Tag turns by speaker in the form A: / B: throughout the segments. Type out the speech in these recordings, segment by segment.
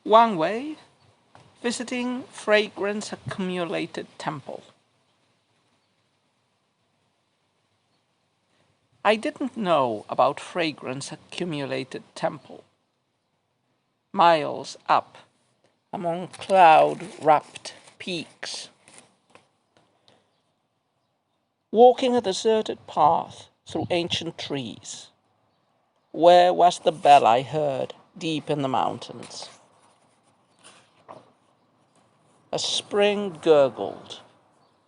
A: Wang visiting fragrance-accumulated temple. I didn't know about fragrance-accumulated temple. Miles up, among cloud-wrapped peaks. Walking a deserted path through ancient trees. Where was the bell I heard deep in the mountains? A spring gurgled,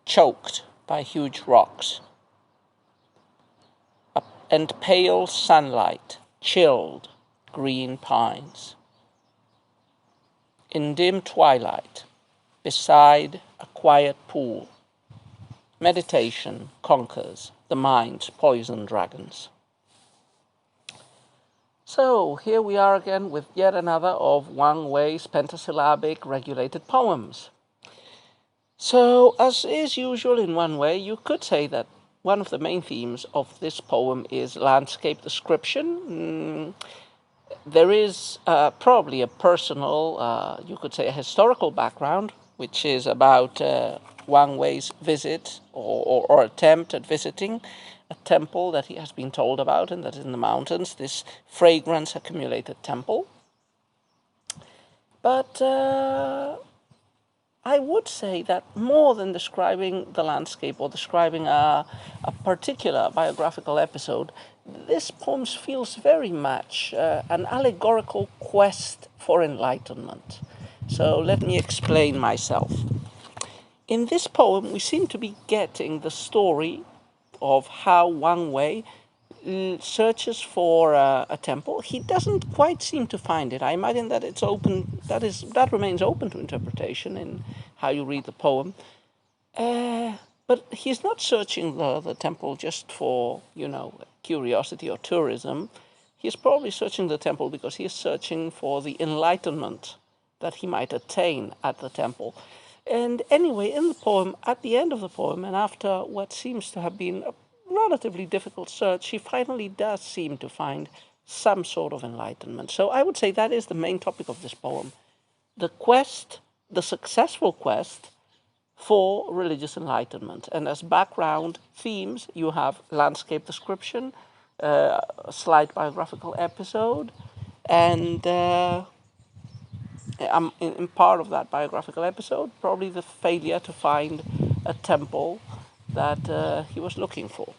A: choked by huge rocks, and pale sunlight chilled green pines. In dim twilight, beside a quiet pool, meditation conquers the mind's poison dragons. So here we are again with yet another of Wang Wei's pentasyllabic regulated poems. So, as is usual in Wang Wei, you could say that one of the main themes of this poem is landscape description. There is probably a personal, you could say a historical background, which is about Wang Wei's visit or attempt at visiting a temple that he has been told about, and that is in the mountains, this fragrance-accumulated temple. But I would say that more than describing the landscape or describing a particular biographical episode, this poem feels very much an allegorical quest for enlightenment. So let me explain myself. In this poem, we seem to be getting the story of how Wang Wei searches for a temple. He doesn't quite seem to find it. I imagine that it's open. That remains open to interpretation in how you read the poem. But he's not searching the temple just for curiosity or tourism. He's probably searching the temple because he's searching for the enlightenment that he might attain at the temple. And anyway, in the poem, at the end of the poem, and after what seems to have been a relatively difficult search, he finally does seem to find some sort of enlightenment. So I would say that is the main topic of this poem. The quest, the successful quest for religious enlightenment. And as background themes, you have landscape description, a slight biographical episode, and in part of that biographical episode, probably the failure to find a temple that he was looking for.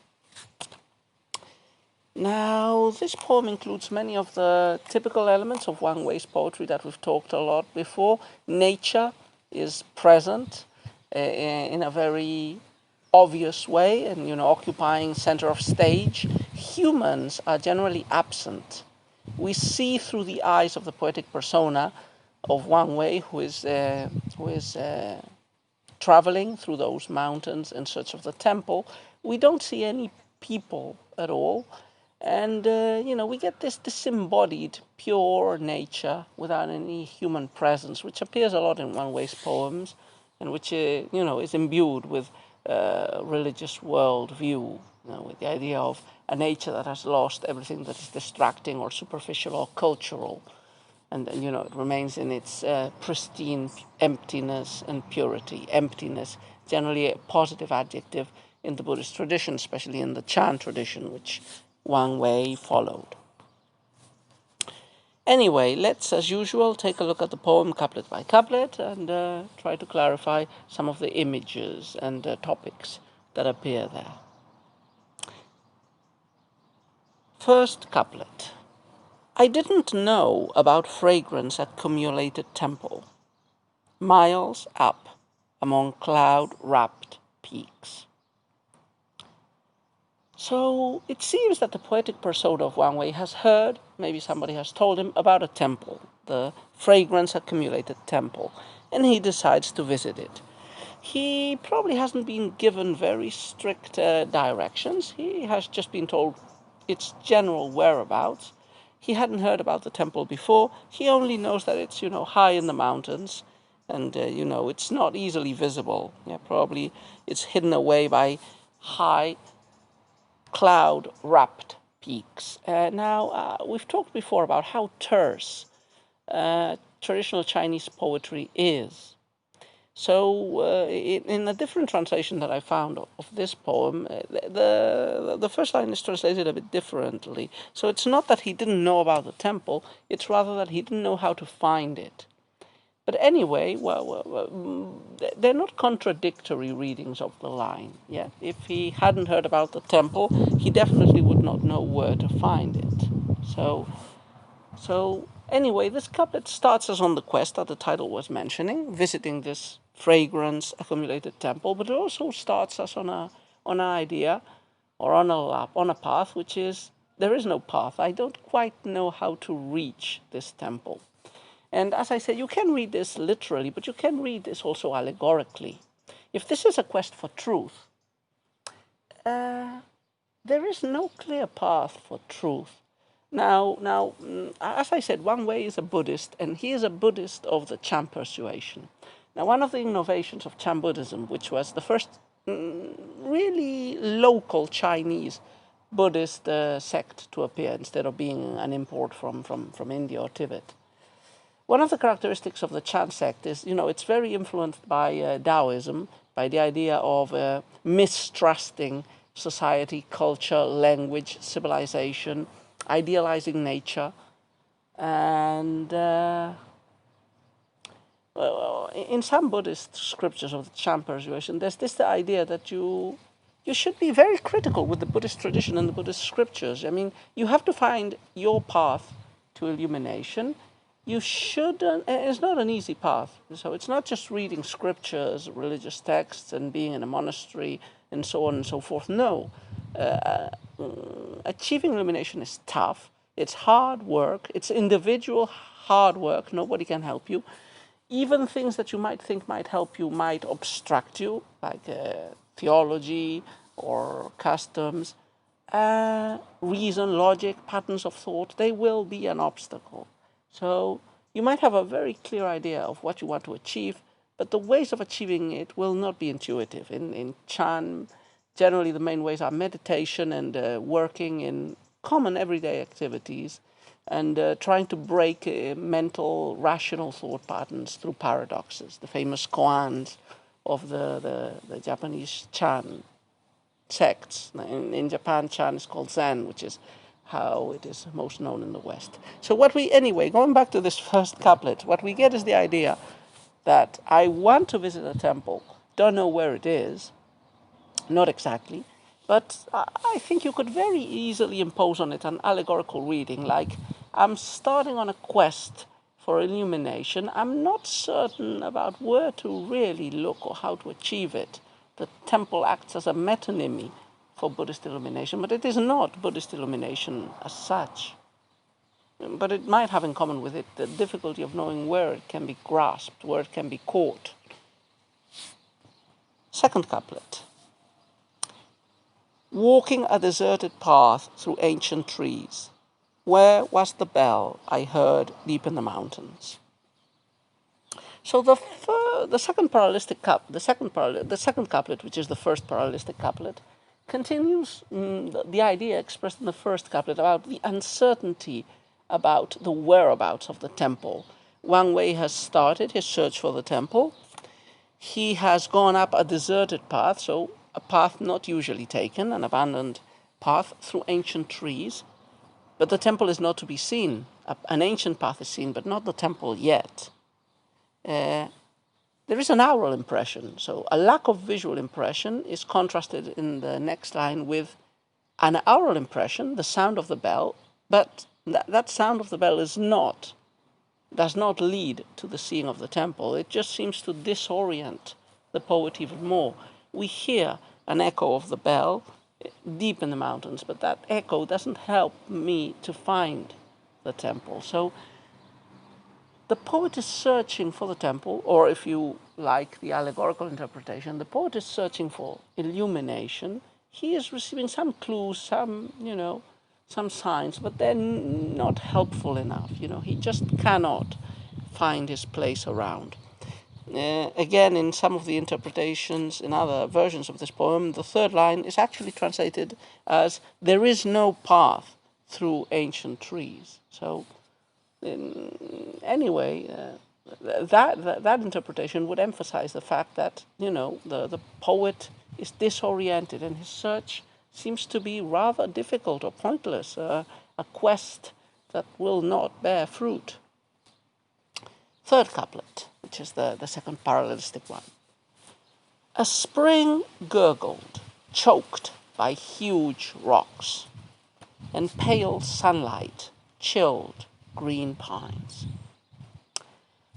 A: Now, this poem includes many of the typical elements of Wang Wei's poetry that we've talked a lot before. Nature is present in a very obvious way and, occupying center of stage. Humans are generally absent. We see through the eyes of the poetic persona of Wang Wei, who is traveling through those mountains in search of the temple. We don't see any people at all. And, we get this disembodied, pure nature without any human presence, which appears a lot in Wang Wei's poems, and which, is imbued with religious worldview, with the idea of a nature that has lost everything that is distracting or superficial or cultural. And it remains in its pristine emptiness and purity. Emptiness, generally a positive adjective in the Buddhist tradition, especially in the Chan tradition, which Wang Wei followed. Anyway, let's, as usual, take a look at the poem couplet by couplet and try to clarify some of the images and topics that appear there. First couplet. I didn't know about fragrance-accumulated temple, miles up among cloud-wrapped peaks. So it seems that the poetic persona of Wang Wei has heard, maybe somebody has told him, about a temple, the fragrance-accumulated temple, and he decides to visit it. He probably hasn't been given very strict directions. He has just been told its general whereabouts. He hadn't heard about the temple before. He only knows that it's, high in the mountains and, it's not easily visible. Yeah, probably it's hidden away by high cloud-wrapped peaks. Now, we've talked before about how terse traditional Chinese poetry is. So in a different translation that I found of this poem, the first line is translated a bit differently. So it's not that he didn't know about the temple, it's rather that he didn't know how to find it. But anyway, they're not contradictory readings of the line. Yeah? If he hadn't heard about the temple, he definitely would not know where to find it. So anyway, this couplet starts us on the quest that the title was mentioning, visiting this fragrance accumulated temple, but it also starts us on an idea or on a path, which is there is no path. I don't quite know how to reach this temple. And as I said, you can read this literally, but you can read this also allegorically. If this is a quest for truth, there is no clear path for truth. Now, as I said, Wang Wei is a Buddhist, and he is a Buddhist of the Chan persuasion. Now, one of the innovations of Chan Buddhism, which was the first really local Chinese Buddhist sect to appear instead of being an import from India or Tibet. One of the characteristics of the Chan sect is, it's very influenced by Taoism, by the idea of mistrusting society, culture, language, civilization, idealizing nature, and in some Buddhist scriptures of the Chan persuasion, there's the idea that you should be very critical with the Buddhist tradition and the Buddhist scriptures. I mean, you have to find your path to illumination. You shouldn't, it's not an easy path. So it's not just reading scriptures, religious texts, and being in a monastery, and so on and so forth. No. Achieving illumination is tough. It's hard work. It's individual hard work. Nobody can help you. Even things that you might think might help you might obstruct you, like theology or customs. Reason, logic, patterns of thought, they will be an obstacle. So you might have a very clear idea of what you want to achieve, but the ways of achieving it will not be intuitive. In Chan, generally the main ways are meditation and working in common everyday activities, and trying to break mental, rational thought patterns through paradoxes, the famous koans of the Japanese Chan sects. In Japan, Chan is called Zen, which is how it is most known in the West. So anyway, going back to this first couplet, what we get is the idea that I want to visit a temple, don't know where it is, not exactly, but I think you could very easily impose on it an allegorical reading, like I'm starting on a quest for illumination. I'm not certain about where to really look or how to achieve it. The temple acts as a metonymy for Buddhist illumination, but it is not Buddhist illumination as such. But it might have in common with it the difficulty of knowing where it can be grasped, where it can be caught. Second couplet. Walking a deserted path through ancient trees, where was the bell I heard deep in the mountains? So the second parallelistic the second couplet, which is the first parallelistic couplet, continues the idea expressed in the first couplet about the uncertainty about the whereabouts of the temple. Wang Wei has started his search for the temple. He has gone up a deserted path, so a path not usually taken, an abandoned path through ancient trees. But the temple is not to be seen. An ancient path is seen, but not the temple yet. There is an aural impression. So a lack of visual impression is contrasted in the next line with an aural impression, the sound of the bell, but that sound of the bell does not lead to the seeing of the temple. It just seems to disorient the poet even more. We hear an echo of the bell deep in the mountains, but that echo doesn't help me to find the temple. So the poet is searching for the temple, or if you like the allegorical interpretation, the poet is searching for illumination. He is receiving some clues, some signs, but they're not helpful enough. He just cannot find his place around. Again, in some of the interpretations, in other versions of this poem, the third line is actually translated as, there is no path through ancient trees. So anyway, that interpretation would emphasize the fact that, you know, the poet is disoriented and his search seems to be rather difficult or pointless, a quest that will not bear fruit. Third couplet, which is the second parallelistic one. A spring gurgled, choked by huge rocks, and pale sunlight chilled green pines.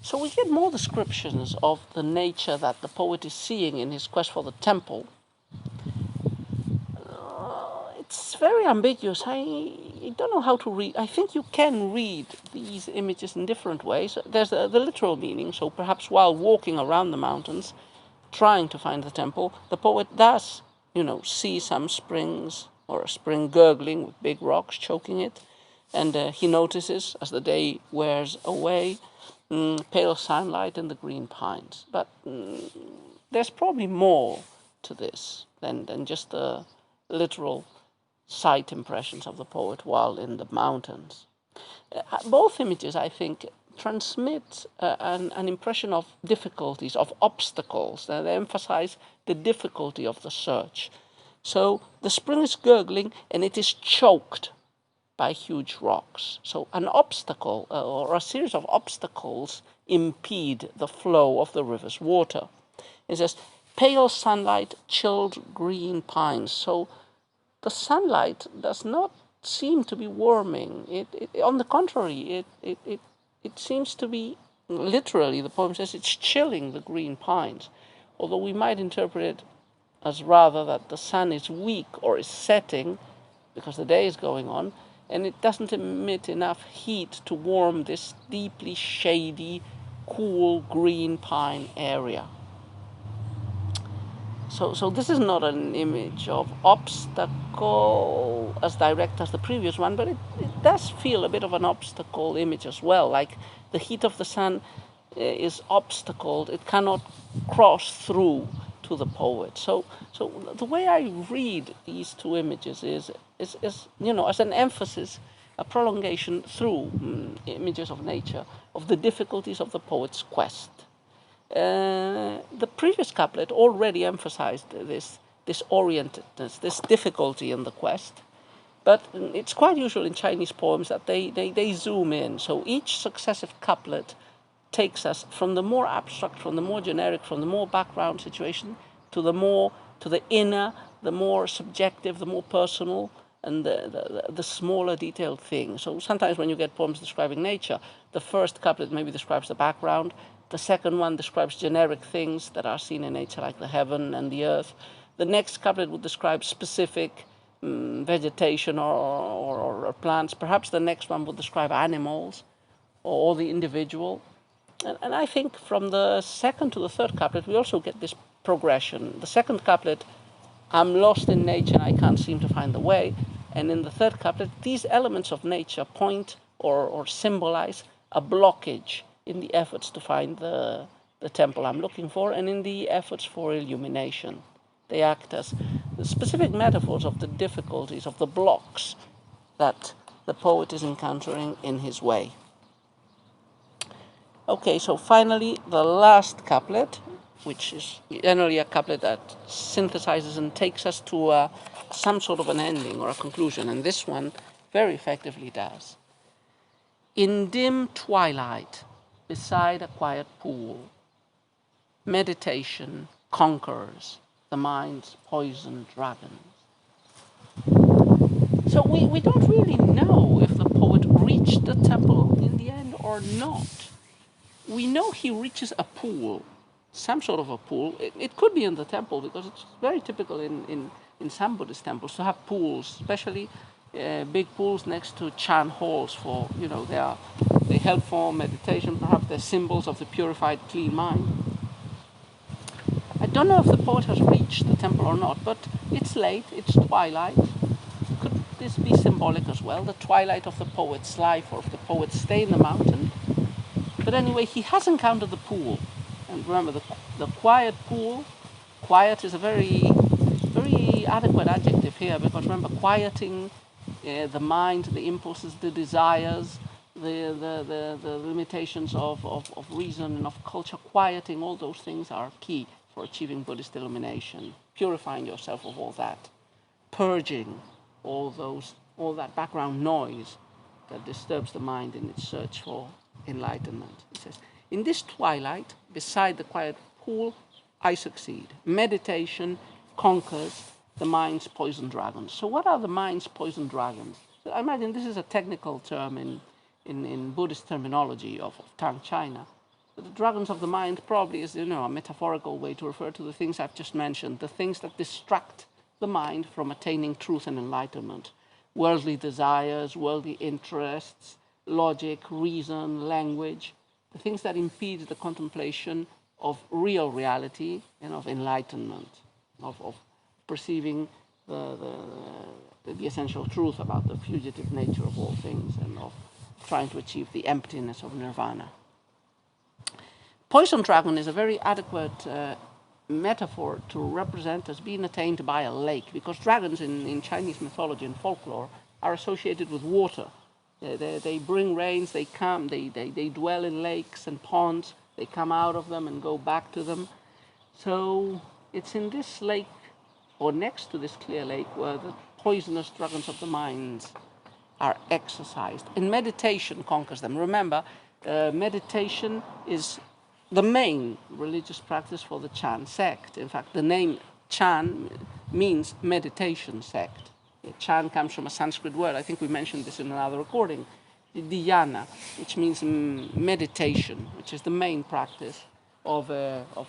A: So we get more descriptions of the nature that the poet is seeing in his quest for the temple. It's very ambiguous. I don't know how to read. I think you can read these images in different ways. There's the literal meaning, so perhaps while walking around the mountains, trying to find the temple, the poet does, you know, see some springs or a spring gurgling with big rocks choking it, and he notices, as the day wears away, pale sunlight and the green pines. But there's probably more to this than just the literal sight impressions of the poet while in the mountains. Both images, I think, transmit an impression of difficulties, of obstacles. They emphasize the difficulty of the search. So the spring is gurgling and it is choked by huge rocks. So an obstacle or a series of obstacles impede the flow of the river's water. It says, pale sunlight chilled green pines. So the sunlight does not seem to be warming. On the contrary, it seems to be, literally, the poem says, it's chilling the green pines. Although we might interpret it as rather that the sun is weak or is setting because the day is going on, and it doesn't emit enough heat to warm this deeply shady, cool green pine area. So this is not an image of obstacle as direct as the previous one, but it does feel a bit of an obstacle image as well. Like the heat of the sun is obstacled; it cannot cross through to the poet. So the way I read these two images is you know, as an emphasis, a prolongation through images of nature of the difficulties of the poet's quest. The previous couplet already emphasized this orientedness, this difficulty in the quest, but it's quite usual in Chinese poems that they zoom in. So each successive couplet takes us from the more abstract, from the more generic, from the more background situation to the inner, the more subjective, the more personal, and the smaller detailed thing. So sometimes when you get poems describing nature, the first couplet maybe describes the background, the second one describes generic things that are seen in nature, like the heaven and the earth. The next couplet would describe specific vegetation or plants. Perhaps the next one would describe animals or the individual. And I think from the second to the third couplet, we also get this progression. The second couplet, I'm lost in nature and I can't seem to find the way. And in the third couplet, these elements of nature point or symbolize a blockage in the efforts to find the temple I'm looking for and in the efforts for illumination. They act as specific metaphors of the difficulties, of the blocks that the poet is encountering in his way. Okay, so finally, the last couplet, which is generally a couplet that synthesizes and takes us to some sort of an ending or a conclusion, and this one very effectively does. In dim twilight, beside a quiet pool, meditation conquers the mind's poisoned dragons. So we don't really know if the poet reached the temple in the end or not. We know he reaches a pool, some sort of a pool. It could be in the temple, because it's very typical in some Buddhist temples to have pools, especially big pools next to Chan halls for, you know, they help for meditation. Perhaps they're symbols of the purified, clean mind. I don't know if the poet has reached the temple or not, but it's late, it's twilight. Could this be symbolic as well, the twilight of the poet's life, or of the poet's stay in the mountain? But anyway, he has encountered the pool. And remember, the quiet pool, quiet is a very, very adequate adjective here, because remember, quieting the mind, the impulses, the desires, the limitations of reason and of culture, quieting all those things are key for achieving Buddhist illumination. Purifying yourself of all that, purging all that background noise that disturbs the mind in its search for enlightenment. He says, in this twilight, beside the quiet pool, I succeed. Meditation conquers the mind's poison dragons. So what are the mind's poison dragons? I imagine this is a technical term in Buddhist terminology of Tang China. But the dragons of the mind probably is, a metaphorical way to refer to the things I've just mentioned, the things that distract the mind from attaining truth and enlightenment. Worldly desires, worldly interests, logic, reason, language, the things that impede the contemplation of real reality and of enlightenment, of perceiving the essential truth about the fugitive nature of all things and of trying to achieve the emptiness of nirvana. Poison dragon is a very adequate metaphor to represent as being attained by a lake, because dragons in Chinese mythology and folklore are associated with water. They bring rains, they come, they dwell in lakes and ponds, they come out of them and go back to them. So it's in this lake, or next to this clear lake, where the poisonous dragons of the mind are exercised. And meditation conquers them. Remember, meditation is the main religious practice for the Chan sect. In fact, the name Chan means meditation sect. Chan comes from a Sanskrit word. I think we mentioned this in another recording. Dhyana, which means meditation, which is the main practice of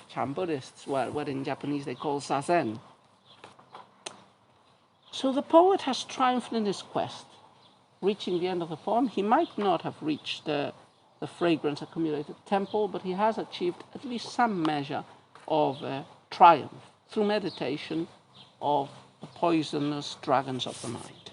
A: Chan Buddhists, what in Japanese they call zazen. So the poet has triumphed in his quest. Reaching the end of the poem, he might not have reached the fragrance-accumulated temple, but he has achieved at least some measure of triumph through meditation of the poisonous dragons of the mind.